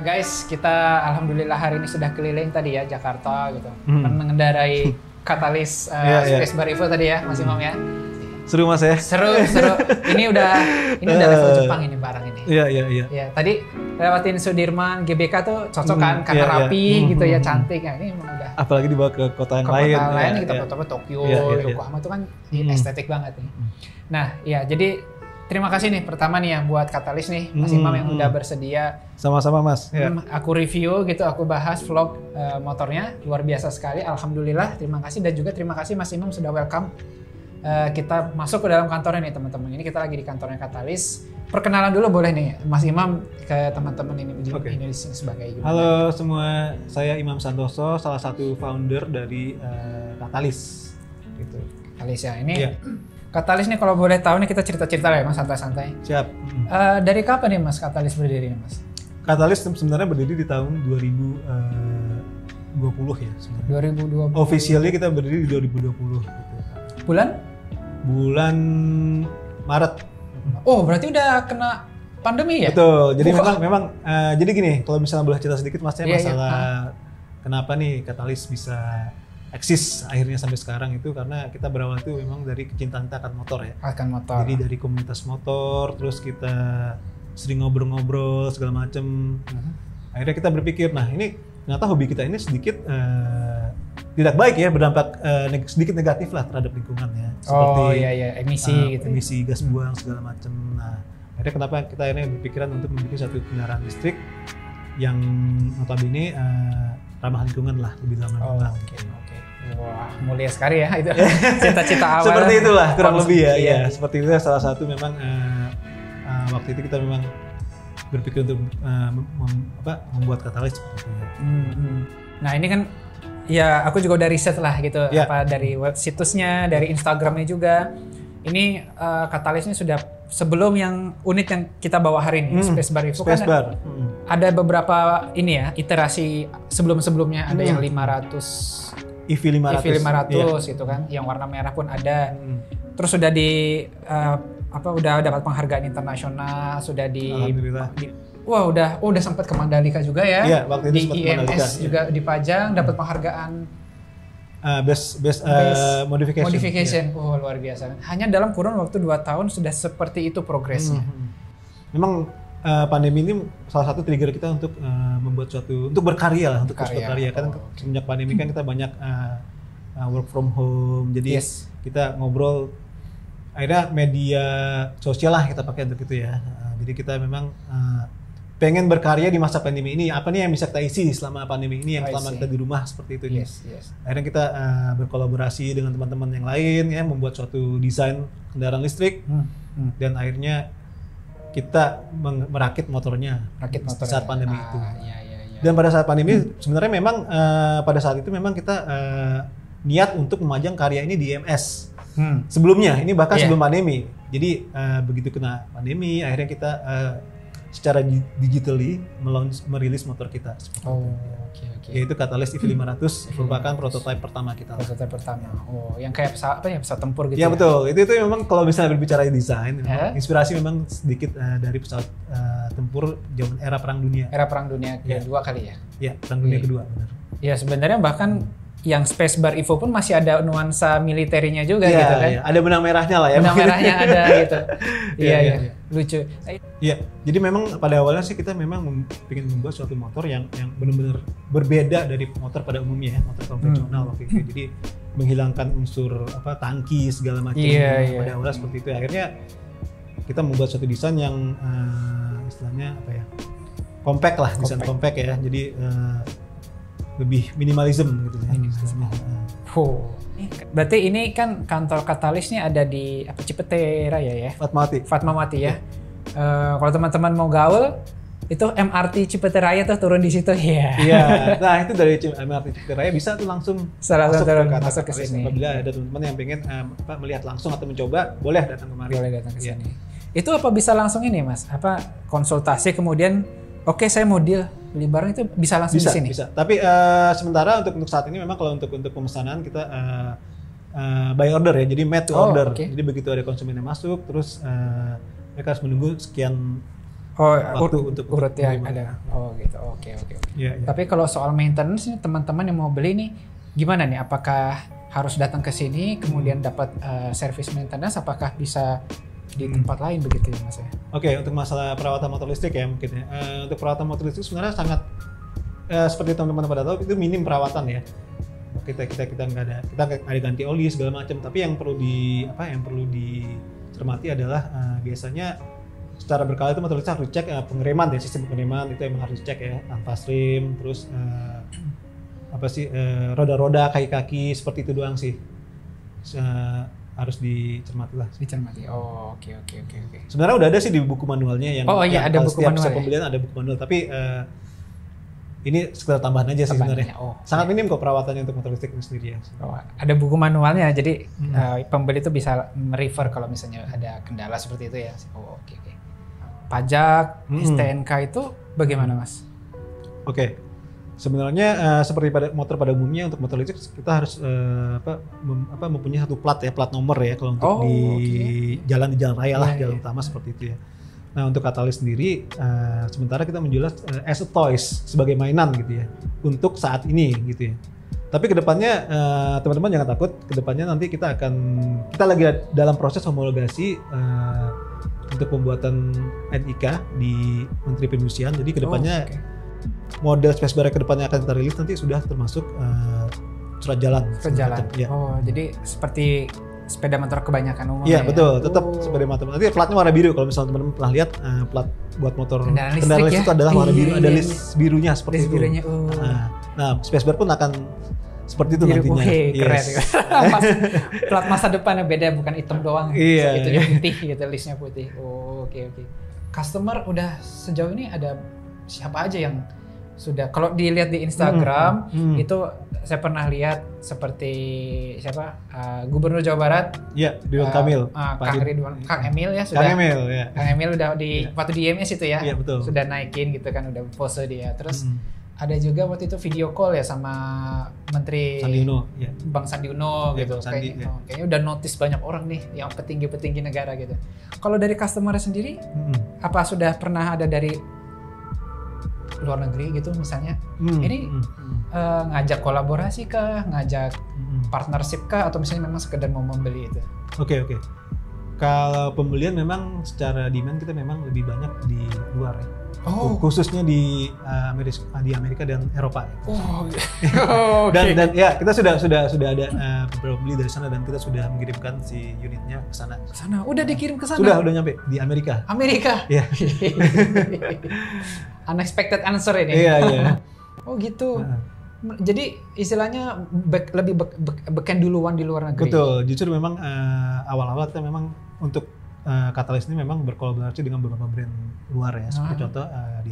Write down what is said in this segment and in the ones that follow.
Guys, kita alhamdulillah hari ini sudah keliling tadi ya Jakarta gitu, mengendarai Katalis Space Bar Evo tadi ya, Mas Imam ya. Seru Mas ya? Seru. Ini udah level Jepang ini barang ini. Iya. Ya, tadi lewatin Sudirman, GBK tuh cocok kan karena rapi gitu ya, cantik. Nah, ini memang udah. Apalagi dibawa ke kota yang lain. Kota lain kita foto-foto Tokyo, Yokohama tuh kan estetik banget nih. Nah, ya jadi terima kasih nih pertama nih ya buat Katalis nih, Mas Imam yang udah bersedia. Sama-sama Mas. Aku review gitu, aku bahas vlog motornya, luar biasa sekali. Alhamdulillah, terima kasih dan juga terima kasih Mas Imam sudah welcome. Kita masuk ke dalam kantornya nih teman-teman. Ini kita lagi di kantornya Katalis. Perkenalan dulu boleh nih Mas Imam ke teman-teman ini di Indonesia sebagai gimana? Halo semua, saya Imam Santoso, salah satu founder dari Katalis. Gitu. Katalis ya ini. Katalis nih kalau boleh tahu nih kita cerita-cerita lah ya Mas, santai-santai. Siap. Dari kapan nih Mas Katalis berdiri nih Mas? Katalis sebenarnya berdiri di tahun 2020 ya sebenarnya. 2020. Officially kita berdiri di 2020 gitu. Bulan Maret. Oh, berarti udah kena pandemi ya? Betul. Jadi memang jadi gini, kalau misalnya boleh cerita sedikit Mas ya masalah kenapa nih Katalis bisa eksis akhirnya sampai sekarang itu karena kita berawal itu memang dari kecintaan kita akan motor ya. Akan motor. Jadi dari komunitas motor, terus kita sering ngobrol-ngobrol segala macem. Akhirnya kita berpikir, nah ini ternyata hobi kita ini sedikit tidak baik ya, berdampak sedikit negatif lah terhadap lingkungan ya. Seperti emisi gitu. Emisi gas buang segala macem. Nah, akhirnya kenapa kita ini berpikiran untuk memiliki satu kendaraan listrik yang notabene ramah lingkungan lah, lebih ramah lingkungan. Oke. Wah, mulia sekali ya itu. Cita-cita awal. Seperti itulah kurang lebih ya. Iya, seperti itu salah satu memang waktu itu kita memang berpikir untuk membuat Katalis seperti itu. Nah, ini kan ya aku juga udah riset lah gitu, dari web situsnya, dari Instagramnya juga. Ini Katalisnya sudah sebelum yang unit yang kita bawa hari ini, Space Bar Evo kan ada beberapa ini ya, iterasi sebelum-sebelumnya ada yang 500 EV500 gitu kan, yang warna merah pun ada. Terus sudah udah dapat penghargaan internasional, sudah udah sempat ke Mandalika juga ya. Iya, waktu itu sempat di IMS juga dipajang, dapat penghargaan best modification. Oh, luar biasa. Hanya dalam kurun waktu 2 tahun sudah seperti itu progresnya. Memang pandemi ini salah satu trigger kita untuk membuat untuk berkarya lah, untuk terus berkarya. Kan semenjak pandemi kan kita banyak work from home, jadi kita ngobrol. Akhirnya media sosial lah kita pakai untuk itu ya. Jadi kita memang pengen berkarya di masa pandemi ini. Apa nih yang bisa kita isi selama pandemi ini, yang selama kita di rumah seperti itu. Akhirnya kita berkolaborasi dengan teman-teman yang lain ya, membuat suatu desain kendaraan listrik dan akhirnya kita merakit motornya saat pandemi itu. Dan pada saat pandemi sebenarnya memang pada saat itu memang kita niat untuk memajang karya ini di IMS. Sebelumnya, ini bahkan sebelum pandemi. Jadi begitu kena pandemi, akhirnya kita secara digitally merilis motor kita. Yaitu Katalis EV500 merupakan prototipe pertama kita. Prototipe pertama. Oh, yang kayak pesawat tempur gitu. Ya betul. Itu memang kalau misalnya berbicara desain, inspirasi memang sedikit dari pesawat tempur zaman era Perang Dunia. Era Perang Dunia kedua kali ya. Iya, Perang Dunia kedua, benar. Ya sebenarnya bahkan yang Space Bar Evo pun masih ada nuansa militernya juga gitu kan. Iya, ada benang merahnya lah ya. Benang merahnya ada gitu. Iya. Lucu. Iya, jadi memang pada awalnya sih kita memang ingin membuat suatu motor yang benar-benar berbeda dari motor pada umumnya ya, motor konvensional waktu itu. Jadi menghilangkan unsur tangki segala macam. Pada awalnya seperti itu. Akhirnya kita membuat suatu desain yang istilahnya compact lah, desain compact ya. Jadi lebih minimalism gitu ya. Berarti ini kan kantor Katalisnya ada di Cipete Raya ya? Fatmawati ya. Kalau teman-teman mau gaul itu MRT Cipete Raya tuh turun di situ ya. Iya. Nah, itu dari MRT Cipete Raya bisa tuh langsung masuk ke sini. Apabila ada teman-teman yang pengen melihat langsung atau mencoba, boleh datang kemari. Boleh datang ke sini. Itu apa bisa langsung ini, Mas? Konsultasi kemudian saya mau deal beli barang itu bisa langsung di sini. Bisa. Tapi sementara untuk saat ini memang kalau untuk pemesanan kita by order ya. Jadi made to order. Jadi begitu ada konsumen yang masuk terus mereka harus menunggu sekian waktu untuk urut ya ada. Oh gitu. Oke. Ya. Tapi kalau soal maintenance nih teman-teman yang mau beli nih gimana nih? Apakah harus datang ke sini kemudian dapat service maintenance? Apakah bisa di tempat lain begitu ya Mas ya? Oke, untuk masalah perawatan motor listrik ya mungkin ya. Untuk perawatan motor listrik sebenarnya sangat seperti teman-teman pada tahu itu minim perawatan ya. Kita nggak ada ganti oli segala macam. Tapi yang perlu dicermati adalah biasanya secara berkala itu motor listrik harus dicek pengereman ya, sistem pengereman itu emang harus dicek ya, ampas rim, terus roda-roda, kaki-kaki seperti itu doang sih. Harus dicermati lah. Dicermati. Oh, oke. Sebenarnya udah ada sih di buku manualnya yang ada buku manual. Setiap pembelian ada buku manual, tapi ini sekedar tambahan aja sih sebenarnya. Sangat minim kok perawatannya untuk motor listrik ini sendiri ya. Ada buku manualnya, jadi pembeli itu bisa merefer kalau misalnya ada kendala seperti itu ya. Oke. Pajak, STNK itu bagaimana Mas? Oke. Sebenarnya seperti motor pada umumnya untuk motor listrik kita harus mempunyai satu plat nomor ya kalau untuk di jalan raya lah, jalan utama seperti itu ya. Nah untuk Katalis sendiri sementara kita menjual as a toys sebagai mainan gitu ya untuk saat ini gitu ya. Tapi kedepannya teman-teman jangan takut, kedepannya nanti kita lagi dalam proses homologasi untuk pembuatan NIK di Menteri Perindustrian. Jadi kedepannya model spacebar kedepannya akan kita rilis nanti sudah termasuk surat jalan. Ya. Jadi seperti sepeda motor kebanyakan umum. Iya betul, tetap sepeda motor. Nanti platnya warna biru. Kalau misalnya teman-teman pernah lihat plat buat motor kendaraan listrik itu adalah warna biru, ada list birunya seperti itu. Nah, spacebar pun akan seperti itu biru, nantinya. Keren. Plat masa depannya beda, bukan hitam doang. Itunya putih gitu, listnya putih. Oke. Customer udah sejauh ini ada siapa aja yang sudah, kalau dilihat di Instagram itu saya pernah lihat seperti Gubernur Jawa Barat Ridwan Kamil, Kang Emil ya sudah. Kang Emil udah waktu di IMS itu ya, betul. Sudah naikin gitu kan, udah pose dia. Terus ada juga waktu itu video call ya sama Menteri Sandiuno, Bang Sandiuno gitu. Kayaknya udah notice banyak orang nih yang petinggi-petinggi negara gitu. Kalau dari customer sendiri, apa sudah pernah ada dari luar negeri gitu misalnya, ini ngajak kolaborasi kah, ngajak partnership kah, atau misalnya memang sekedar mau membeli itu? Oke. Kalau pembelian memang secara demand kita memang lebih banyak di luar ya. Khususnya di Amerika dan Eropa. Dan ya kita sudah ada beberapa pembeli dari sana dan kita sudah mengirimkan si unitnya ke sana. Udah dikirim ke sana? Sudah nyampe di Amerika. Iya. Unexpected answer ini. Iya. Oh gitu. Jadi istilahnya lebih beken duluan di luar negeri. Betul. Jujur memang awal-awal kita memang untuk Katalis ini memang berkolaborasi dengan beberapa brand luar ya. Seperti contoh di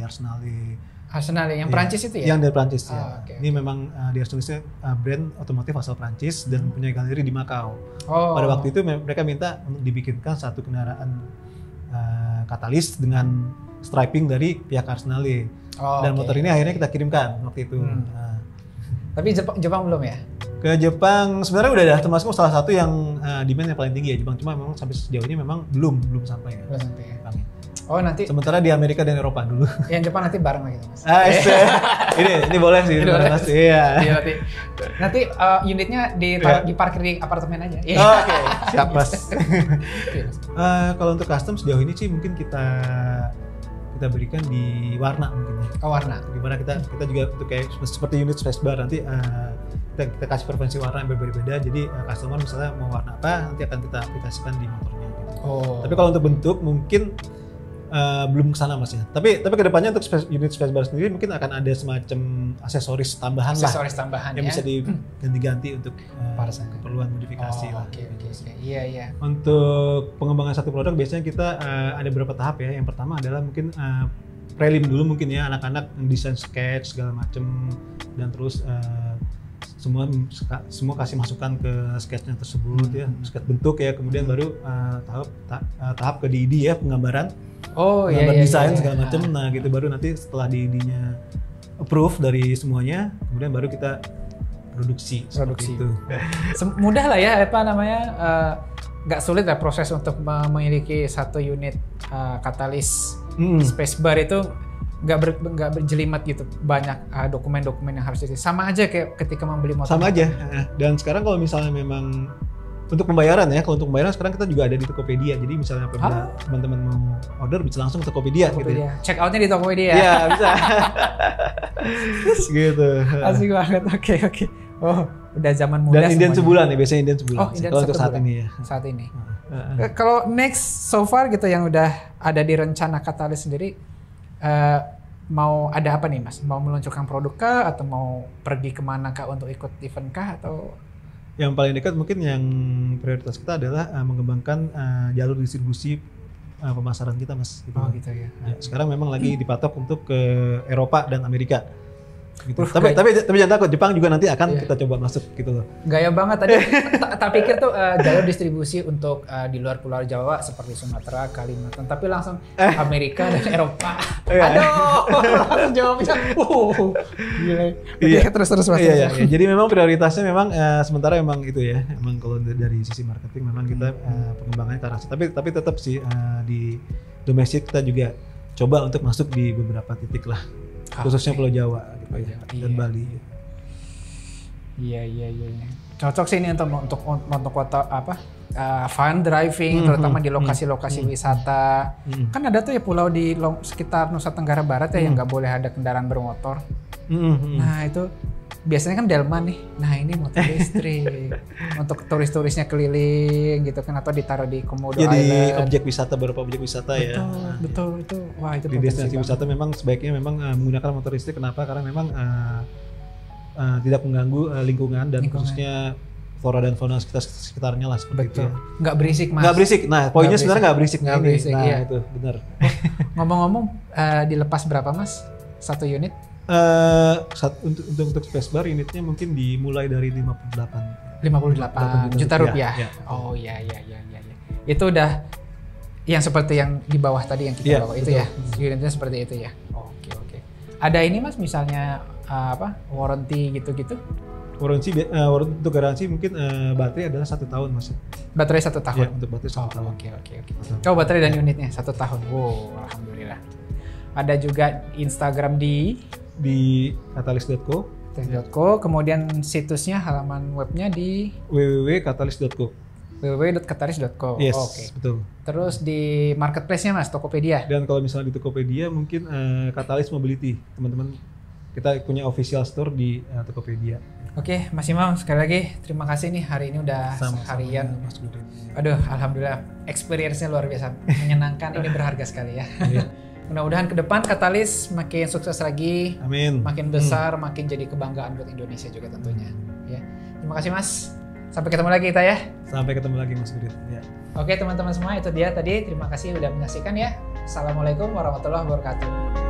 Arsenal yang Prancis itu ya? Yang dari Prancis ya. Ini memang di Arsenal brand otomotif asal Prancis dan punya galeri di Makau. Pada waktu itu mereka minta untuk dibikinkan satu kendaraan Katalis dengan striping dari pihak Arsenal. Dan motor ini akhirnya kita kirimkan waktu itu. Tapi Jepang belum ya? Ke Jepang sebenarnya udah termasuk salah satu yang demand yang paling tinggi ya Jepang, cuma memang sampai sejauh ini memang belum sampai ya. Nanti sementara di Amerika dan Eropa dulu. Yang Jepang nanti bareng lagi Mas. ini boleh sih. Iya. Nanti unitnya diparkir di apartemen aja. Oke, siap Mas. Kalau untuk custom sejauh ini sih mungkin kita berikan di warna mungkin ya. Warna. Dimana kita juga untuk kayak seperti unit spacebar nanti kita kasih preferensi warna yang berbeda-beda. Jadi customer misalnya mau warna apa nanti akan kita aplikasikan di motornya gitu. Tapi kalau untuk bentuk mungkin belum kesana Mas ya. Tapi kedepannya untuk unit spacebar sendiri mungkin akan ada semacam aksesoris tambahan yang bisa diganti-ganti untuk keperluan modifikasi lah. Oke. Iya. Untuk pengembangan satu produk biasanya kita ada beberapa tahap ya. Yang pertama adalah mungkin prelim dulu mungkin ya, anak-anak desain sketch segala macam, dan terus semua kasih masukan ke sketchnya tersebut ya, sketch bentuk ya, kemudian baru tahap ke DID ya, penggambaran desain segala macam. Nah gitu, baru nanti setelah DID-nya approve dari semuanya, kemudian baru kita produksi. Itu. Mudah lah ya, nggak sulit lah proses untuk memiliki satu unit Katalis Spacebar itu nggak berjelimet gitu, banyak dokumen-dokumen yang harus diisi. Sama aja kayak ketika membeli motor. Sama aja. Dan sekarang kalau misalnya memang untuk pembayaran ya, kalau untuk pembayaran sekarang kita juga ada di Tokopedia. Jadi misalnya apabila teman-teman mau order bisa langsung ke Tokopedia. Gitu ya. Check outnya di Tokopedia. Iya bisa. Gitu. Asik banget. Oke. Oh, udah zaman muda. Dan Indian sebulan ya, biasanya Indian sebulan. Oh, Indian kalau untuk saat ini ya. Saat ini. Kalau next so far gitu yang udah ada di rencana Katalis sendiri, mau ada apa nih Mas? Mau meluncurkan produk kah atau mau pergi kemana kah untuk ikut event kah atau? Yang paling dekat mungkin yang prioritas kita adalah mengembangkan jalur distribusi pemasaran kita Mas. Gitu. Oh gitu ya. Sekarang memang lagi dipatok untuk ke Eropa dan Amerika. Gitu. Tapi jangan takut, Jepang juga nanti akan kita coba masuk gitu loh. Gaya banget tadi. Tak pikir tuh jalur distribusi untuk di luar Pulau Jawa seperti Sumatera, Kalimantan, tapi langsung Amerika dan Eropa. Aduh, langsung jawabnya. Gila. Terus Mas. Iya. Jadi memang prioritasnya memang sementara memang itu ya. Memang kalau dari sisi marketing memang kita pengembangannya ke arah situ. Tapi tetap sih di domestik kita juga coba untuk masuk di beberapa titik lah. Khususnya Pulau Jawa gitu ya, dan Bali. Iya. Cocok sih ini untuk fun driving, terutama di lokasi-lokasi wisata. Kan ada tuh ya pulau di sekitar Nusa Tenggara Barat ya yang nggak boleh ada kendaraan bermotor. Nah itu biasanya kan delman nih. Nah ini motor listrik untuk turis-turisnya keliling gitu kan, atau ditaruh di Komodo Island. Jadi objek wisata, beberapa objek wisata ya. Betul itu. Wah itu di destinasi wisata memang sebaiknya memang menggunakan motor listrik. Kenapa? Karena memang tidak mengganggu lingkungan dan khususnya flora dan fauna sekitarnya lah seperti itu. Ya. Nggak berisik Mas. Nggak berisik. Nah poinnya sebenarnya nggak berisik. Nggak berisik. Nah iya. itu benar. Ngomong-ngomong dilepas berapa Mas? Satu unit? Untuk Spacebar unitnya mungkin dimulai dari 58 juta rupiah. Ya. Oh iya. Itu udah yang seperti yang di bawah tadi yang kita bawa itu betul. Ya. Unitnya seperti itu ya. Oke. Ada ini Mas misalnya warranty gitu-gitu? Warranty untuk garansi mungkin baterai adalah 1 tahun Mas. Baterai 1 tahun. Ya, untuk baterai 1 tahun. Oke. Coba baterai dan unitnya 1 tahun. Wow, alhamdulillah. Ada juga Instagram di katalis.co, kemudian situsnya, halaman webnya di www.katalis.co. www.katalis.co. Yes, Oke. betul. Terus di marketplace-nya Mas, Tokopedia. Dan kalau misalnya di Tokopedia mungkin Katalis Mobility, teman-teman kita punya official store di Tokopedia. Oke, Mas Imam sekali lagi terima kasih nih, hari ini udah seharian. Aduh, alhamdulillah experience-nya luar biasa, menyenangkan, ini berharga sekali ya. Mudah-mudahan ke depan Katalis makin sukses lagi, amin. Makin besar, makin jadi kebanggaan buat Indonesia juga tentunya. Ya, terima kasih Mas. Sampai ketemu lagi kita ya. Sampai ketemu lagi Mas Gudit. Ya. Oke teman-teman semua, itu dia tadi. Terima kasih udah menyaksikan ya. Assalamualaikum warahmatullahi wabarakatuh.